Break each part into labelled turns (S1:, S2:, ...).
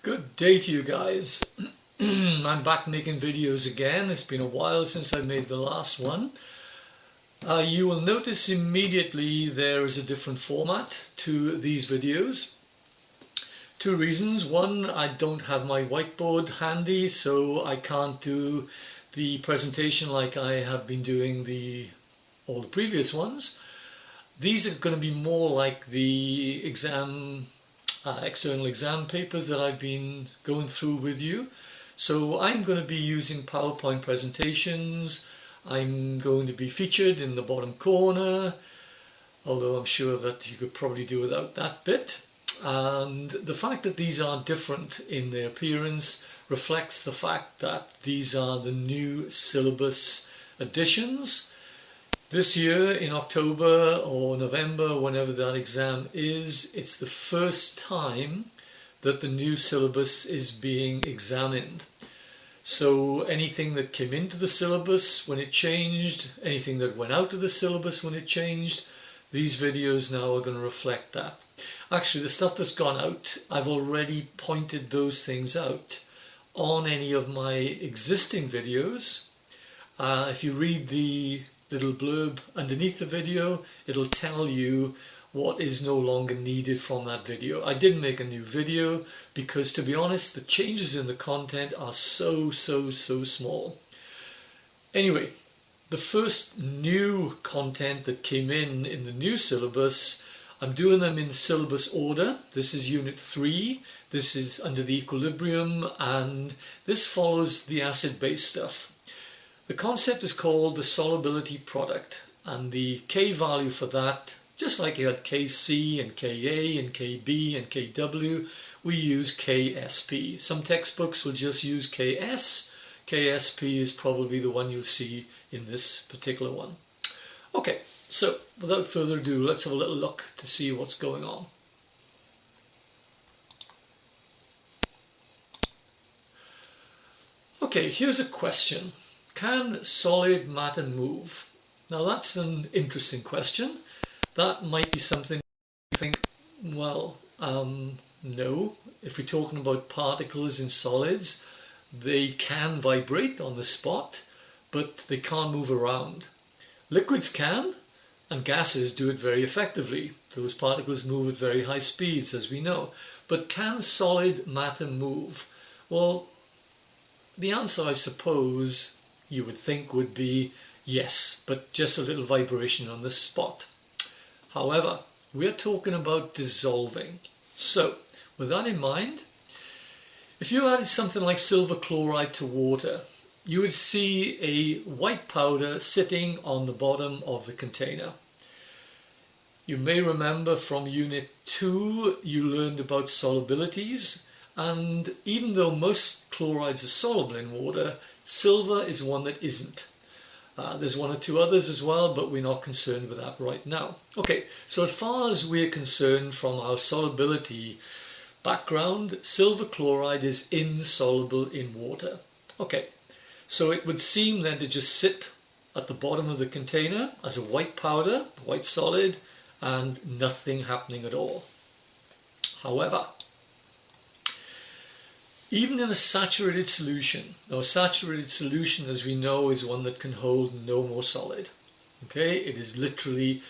S1: Good day to you guys. I'm back making videos again. It's been a while since I made the last one. You will notice immediately there is a different format to these videos. Two reasons. One, I don't have my whiteboard handy, so I can't do the presentation like I have been doing all the previous ones. These are going to be more like the external exam papers that I've been going through with you. So I'm going to be using PowerPoint presentations. I'm going to be featured in the bottom corner, although I'm sure that you could probably do without that bit. And the fact that these are different in their appearance reflects the fact that these are the new syllabus additions. This year in October or November, whenever that exam is, it's the first time that the new syllabus is being examined. So anything that came into the syllabus when it changed, anything that went out of the syllabus when it changed, these videos now are going to reflect that. Actually, the stuff that's gone out, I've already pointed those things out on any of my existing videos. If you read the little blurb underneath the video, it'll tell you what is no longer needed from that video. I didn't make a new video because, to be honest, the changes in the content are so small. Anyway, the first new content that came in the new syllabus, I'm doing them in syllabus order. This is Unit 3, this is under the equilibrium, and this follows the acid-base stuff. The concept is called the solubility product, and the K value for that, just like you had Kc and Ka and Kb and Kw, we use Ksp. Some textbooks will just use Ks. Ksp is probably the one you'll see in this particular one. Okay, so without further ado, let's have a little look to see what's going on. Okay, here's a question. Can solid matter move? Now that's an interesting question. That might be something you think, well, no. If we're talking about particles in solids, they can vibrate on the spot, but they can't move around. Liquids can, and gases do it very effectively. Those particles move at very high speeds, as we know. But can solid matter move? Well, the answer, I suppose, you would think would be yes, but just a little vibration on the spot. However, we're talking about dissolving. So, with that in mind, if you added something like silver chloride to water, you would see a white powder sitting on the bottom of the container. You may remember from Unit 2, you learned about solubilities, and even though most chlorides are soluble in water, silver is one that isn't. There's one or two others as well, but we're not concerned with that right now. Okay, so as far as we're concerned from our solubility background, silver chloride is insoluble in water. Okay, so it would seem then to just sit at the bottom of the container as a white powder, white solid, and nothing happening at all. However, even in a saturated solution, now a saturated solution, as we know, is one that can hold no more solid. Okay, it is literally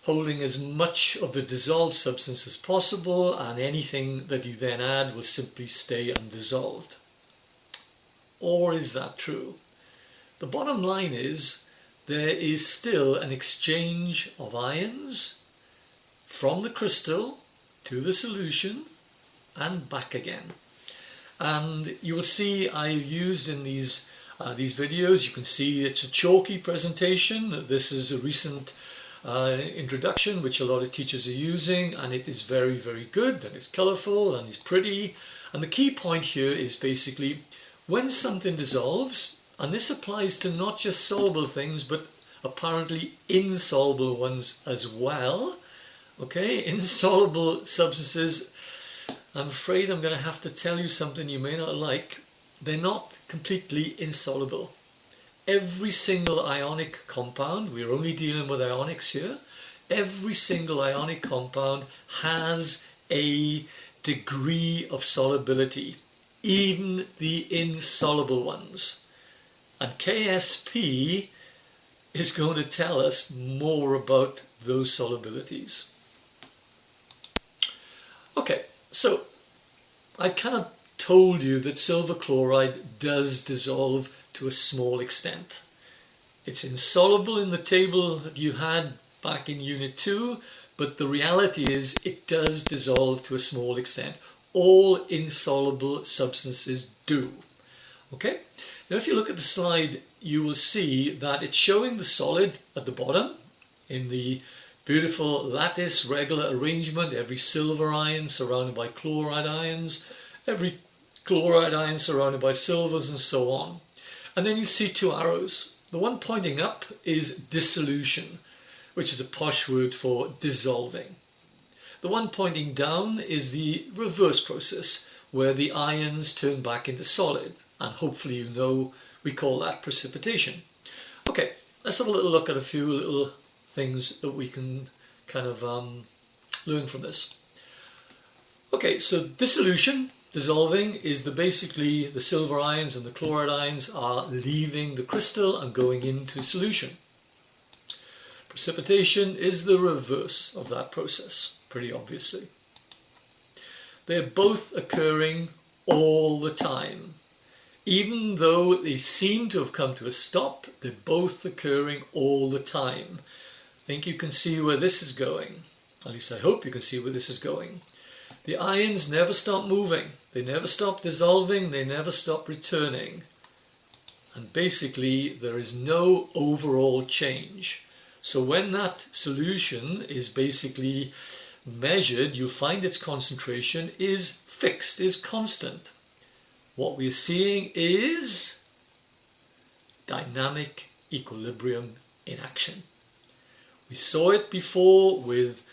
S1: holding as much of the dissolved substance as possible, and anything that you then add will simply stay undissolved. Or is that true? The bottom line is there is still an exchange of ions from the crystal to the solution and back again. And you will see I've used in these videos, you can see it's a chalky presentation. This is a recent introduction which a lot of teachers are using, and it is very good, and it's colourful and it's pretty. And the key point here is basically when something dissolves, and this applies to not just soluble things but apparently insoluble ones as well. Okay, insoluble substances, I'm afraid I'm going to have to tell you something you may not like. They're not completely insoluble. Every single ionic compound, we're only dealing with ionics here, every single ionic compound has a degree of solubility, even the insoluble ones. And KSP is going to tell us more about those solubilities. Okay, so I kind of told you that silver chloride does dissolve to a small extent. It's insoluble in the table that you had back in Unit 2, but the reality is it does dissolve to a small extent. All insoluble substances do. Okay? Now if you look at the slide, you will see that it's showing the solid at the bottom in the beautiful lattice regular arrangement, every silver ion surrounded by chloride ions, every chloride ion surrounded by silvers, and so on. And then you see two arrows. The one pointing up is dissolution, which is a posh word for dissolving. The one pointing down is the reverse process, where the ions turn back into solid, and hopefully you know we call that precipitation. Okay, let's have a little look at a few little things that we can kind of learn from this. Okay, so dissolution, dissolving, is basically the silver ions and the chloride ions are leaving the crystal and going into solution. Precipitation is the reverse of that process, pretty obviously. They're both occurring all the time. Even though they seem to have come to a stop, they're both occurring all the time. I think you can see where this is going. At least I hope you can see where this is going. The ions never stop moving. They never stop dissolving. They never stop returning. And basically, there is no overall change. So when that solution is basically measured, you'll find its concentration is fixed, is constant. What we're seeing is dynamic equilibrium in action. We saw it before with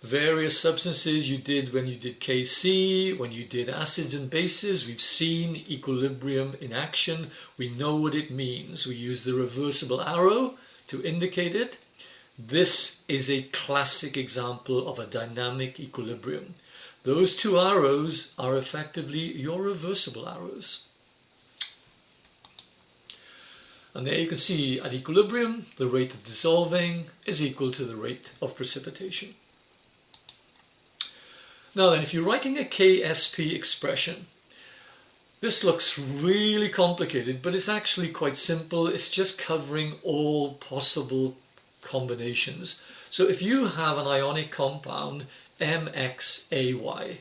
S1: various substances you did when you did KC, when you did acids and bases. We've seen equilibrium in action. We know what it means. We use the reversible arrow to indicate it. This is a classic example of a dynamic equilibrium. Those two arrows are effectively your reversible arrows. And there you can see at equilibrium, the rate of dissolving is equal to the rate of precipitation. Now then, if you're writing a KSP expression, this looks really complicated, but it's actually quite simple. It's just covering all possible combinations. So if you have an ionic compound, MXAY,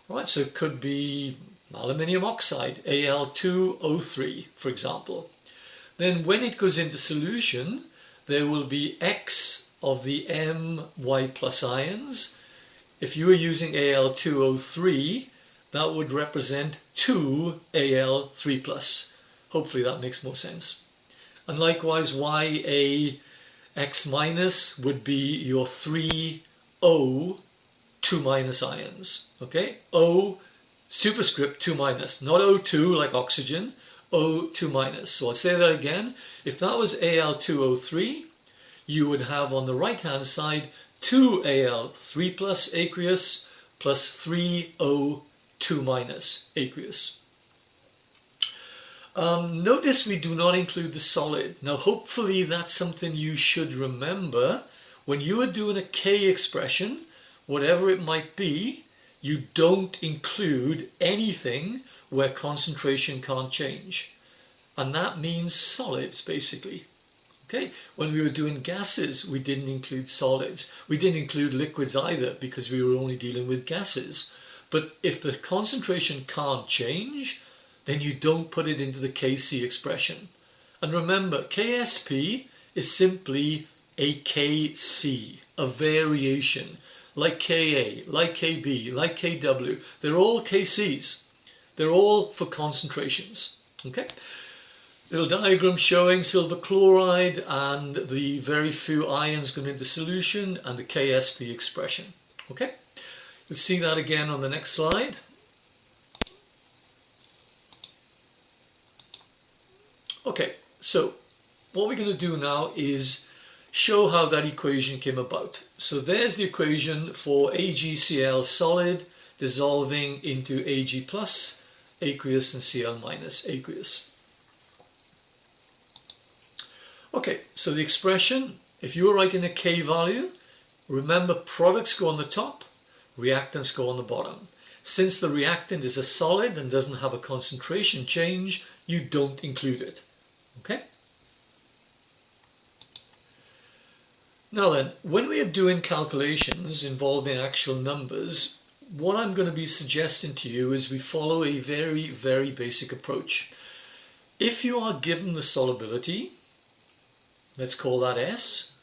S1: right, so it could be aluminium oxide, Al2O3, for example. Then when it goes into solution, there will be X of the My plus ions. If you were using Al2O3, that would represent 2 Al3 plus. Hopefully that makes more sense. And likewise, YaX minus would be your 3 O 2 minus ions. Okay, O superscript 2 minus, not O2 like oxygen, O2 minus. So I'll say that again. If that was Al2O3, you would have on the right hand side 2 Al3 plus aqueous plus 3 O2 minus aqueous. Notice we do not include the solid. Now hopefully that's something you should remember. When you are doing a K expression, whatever it might be, you don't include anything where concentration can't change. And that means solids, basically. Okay? When we were doing gases, we didn't include solids. We didn't include liquids either because we were only dealing with gases. But if the concentration can't change, then you don't put it into the Kc expression. And remember, Ksp is simply a Kc, a variation, like Ka, like Kb, like Kw. They're all Kcs. They're all for concentrations. Okay? Little diagram showing silver chloride and the very few ions going into solution and the Ksp expression. Okay? You'll see that again on the next slide. Okay, so what we're going to do now is show how that equation came about. So there's the equation for AgCl solid dissolving into Ag plus aqueous and Cl minus aqueous. Okay, so the expression, if you were writing a K value, remember products go on the top, reactants go on the bottom. Since the reactant is a solid and doesn't have a concentration change, you don't include it. Okay? Now then, when we are doing calculations involving actual numbers, what I'm going to be suggesting to you is we follow a very, very basic approach. If you are given the solubility, let's call that S,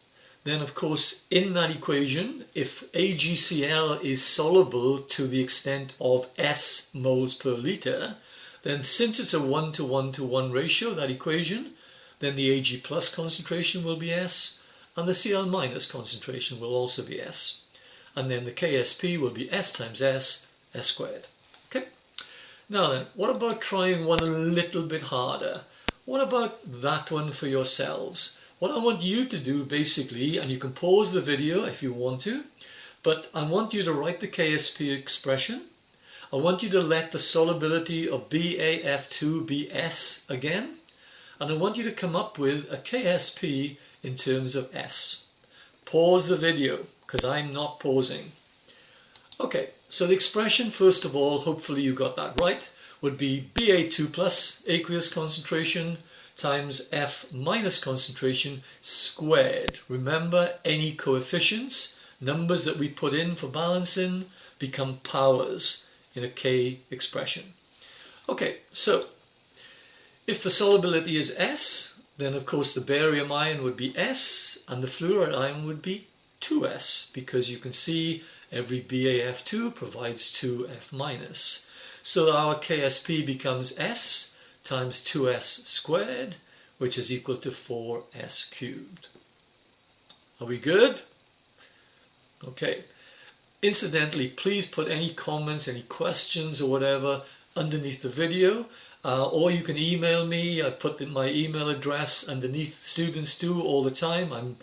S1: then of course in that equation, if AgCl is soluble to the extent of S moles per liter, then since it's a 1:1:1 ratio, that equation, then the Ag plus concentration will be S, and the Cl minus concentration will also be S. And then the KSP will be S times S, S squared. Okay? Now then, what about trying one a little bit harder? What about that one for yourselves? What I want you to do basically, and you can pause the video if you want to, but I want you to write the KSP expression. I want you to let the solubility of BaF2 be S again, and I want you to come up with a KSP in terms of S. Pause the video, because I'm not pausing. Okay, so the expression, first of all, hopefully you got that right, would be Ba2 plus aqueous concentration times F minus concentration squared. Remember, any coefficients, numbers that we put in for balancing, become powers in a K expression. Okay, so if the solubility is S, then of course the barium ion would be S and the fluoride ion would be 2S, because you can see every BaF2 provides 2F minus. So our KSP becomes S times 2S squared, which is equal to 4S cubed. Are we good? Okay. Incidentally, please put any comments, any questions or whatever underneath the video, or you can email me. I've put my email address underneath. Students do all the time. I'm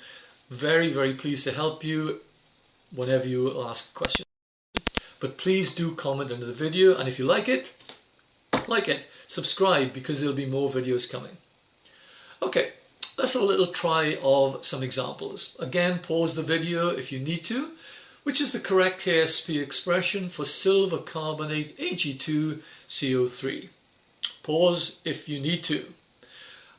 S1: very, very pleased to help you whenever you ask questions. But please do comment under the video, and if you like it, subscribe, because there'll be more videos coming. Okay, let's have a little try of some examples. Again, pause the video if you need to. Which is the correct KSP expression for silver carbonate Ag2CO3? Pause if you need to.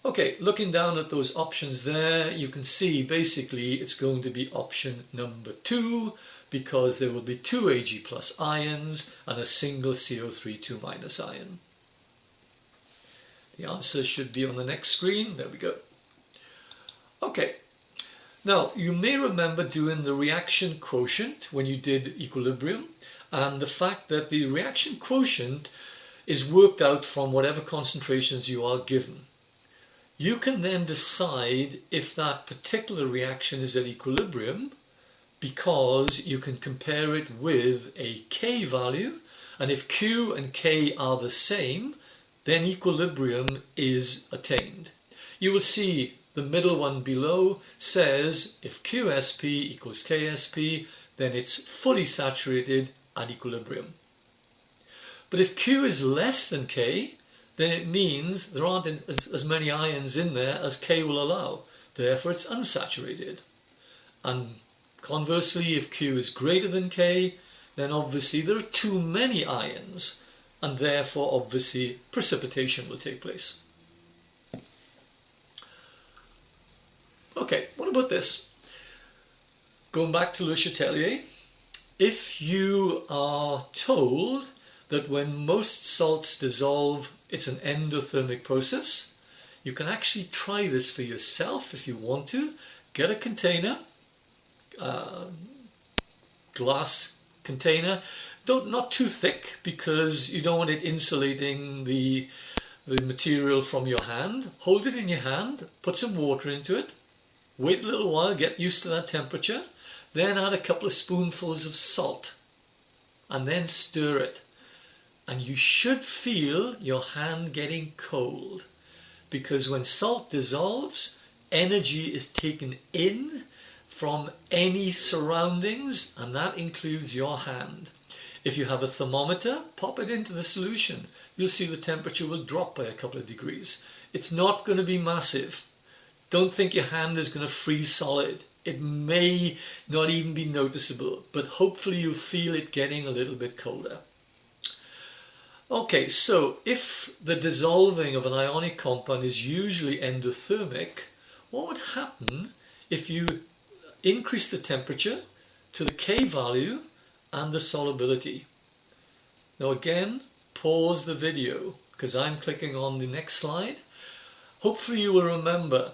S1: Okay, looking down at those options there, you can see basically it's going to be option number 2, because there will be 2 Ag plus ions and a single CO3 2 minus ion. The answer should be on the next screen. There we go. Okay. Now, you may remember doing the reaction quotient when you did equilibrium, and the fact that the reaction quotient is worked out from whatever concentrations you are given. You can then decide if that particular reaction is at equilibrium, because you can compare it with a K value, and if Q and K are the same, then equilibrium is attained. You will see the middle one below says if QSP equals KSP, then it's fully saturated at equilibrium. But if Q is less than K, then it means there aren't as many ions in there as K will allow. Therefore, it's unsaturated. And conversely, if Q is greater than K, then obviously there are too many ions, and therefore obviously precipitation will take place. Okay, what about this? Going back to Le Chatelier, if you are told that when most salts dissolve, it's an endothermic process, you can actually try this for yourself if you want to. Get a container, glass container, not too thick, because you don't want it insulating the material from your hand. Hold it in your hand, put some water into it, wait a little while, get used to that temperature, then add a couple of spoonfuls of salt, and then stir it. And you should feel your hand getting cold, because when salt dissolves, energy is taken in from any surroundings, and that includes your hand. If you have a thermometer, pop it into the solution. You'll see the temperature will drop by a couple of degrees. It's not going to be massive. Don't think your hand is going to freeze solid. It may not even be noticeable, but hopefully you'll feel it getting a little bit colder. Okay, so if the dissolving of an ionic compound is usually endothermic, what would happen if you increase the temperature to the K value and the solubility? Now again, pause the video because I'm clicking on the next slide. Hopefully you will remember,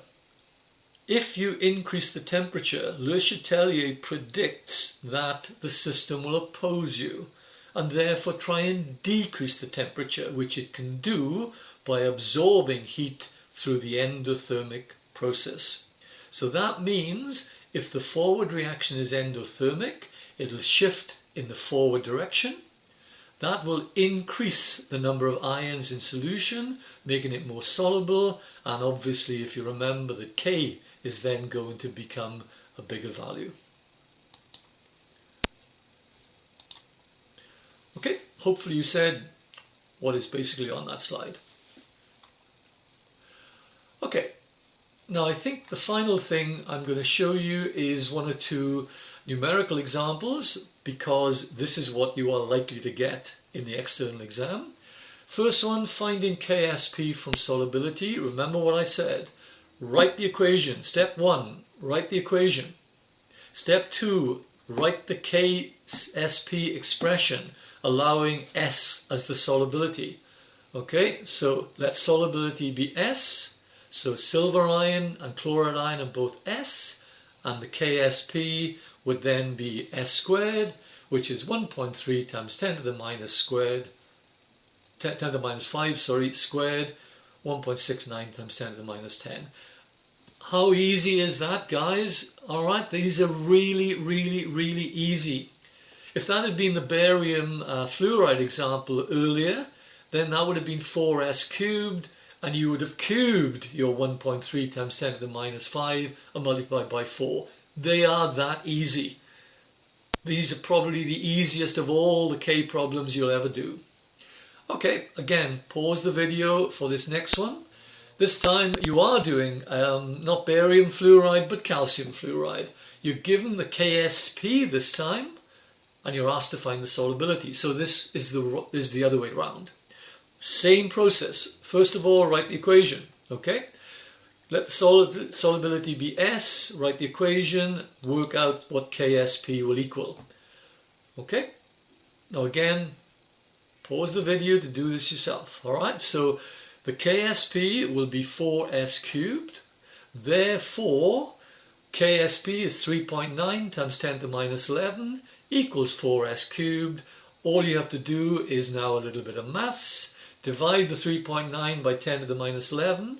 S1: if you increase the temperature, Le Chatelier predicts that the system will oppose you and therefore try and decrease the temperature, which it can do by absorbing heat through the endothermic process. So that means if the forward reaction is endothermic, it'll shift in the forward direction. That will increase the number of ions in solution, making it more soluble, and obviously if you remember that K is then going to become a bigger value. Okay, hopefully you said what is basically on that slide. Okay, now I think the final thing I'm going to show you is one or two numerical examples, because this is what you are likely to get in the external exam. First one, finding KSP from solubility. Remember what I said. Write the equation. Step 1, write the equation. Step 2, write the KSP expression, allowing S as the solubility. Okay, so let solubility be S. So silver ion and chloride ion are both S, and the KSP would then be S squared, which is 1.3 times 10 to the minus squared, 10 to the minus 5, squared, 1.69 times 10 to the minus 10. How easy is that, guys? All right, these are really, really, really easy. If that had been the barium fluoride example earlier, then that would have been 4s cubed, and you would have cubed your 1.3 times 10 to the minus 5 and multiplied by 4. They are that easy. These are probably the easiest of all the K problems you'll ever do. Okay, again, pause the video for this next one. This time you are doing not barium fluoride but calcium fluoride. You're given the KSP this time and you're asked to find the solubility. So this is the other way around. Same process. First of all, write the equation. Okay? Let the solubility be S, write the equation, work out what KSP will equal. Okay? Now again, pause the video to do this yourself. Alright, so the KSP will be 4s cubed. Therefore, KSP is 3.9 times 10 to the minus 11 equals 4s cubed. All you have to do is now a little bit of maths. Divide the 3.9 by 10 to the minus 11.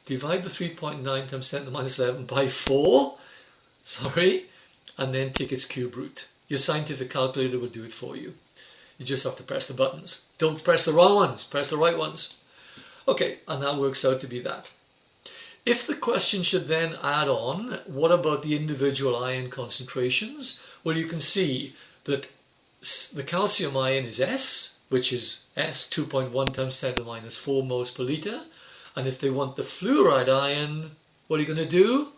S1: Divide the 3.9 times 10 to the minus 11 by 4. And then take its cube root. Your scientific calculator will do it for you. You just have to press the buttons. Don't press the wrong ones, press the right ones. Okay, and that works out to be that. If the question should then add on, what about the individual ion concentrations? Well, you can see that the calcium ion is S, which is S 2.1 times 10 to the minus 4 moles per litre. And if they want the fluoride ion, what are you going to do?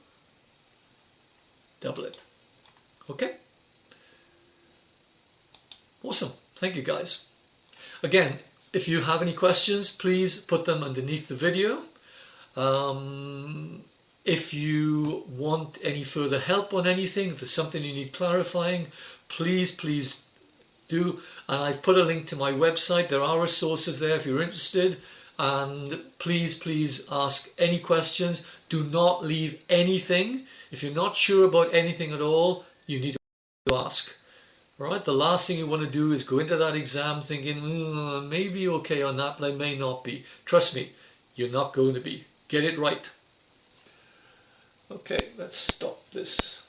S1: Double it. Okay? Awesome. Thank you, guys. Again, if you have any questions, please put them underneath the video. If you want any further help on anything, if there's something you need clarifying, please do. And I've put a link to my website. There are resources there if you're interested. And please ask any questions. Do not leave anything. If you're not sure about anything at all, you need to ask. All right? The last thing you want to do is go into that exam thinking, maybe okay on that, but I may not be. Trust me, you're not going to be. Get it right. Okay, let's stop this.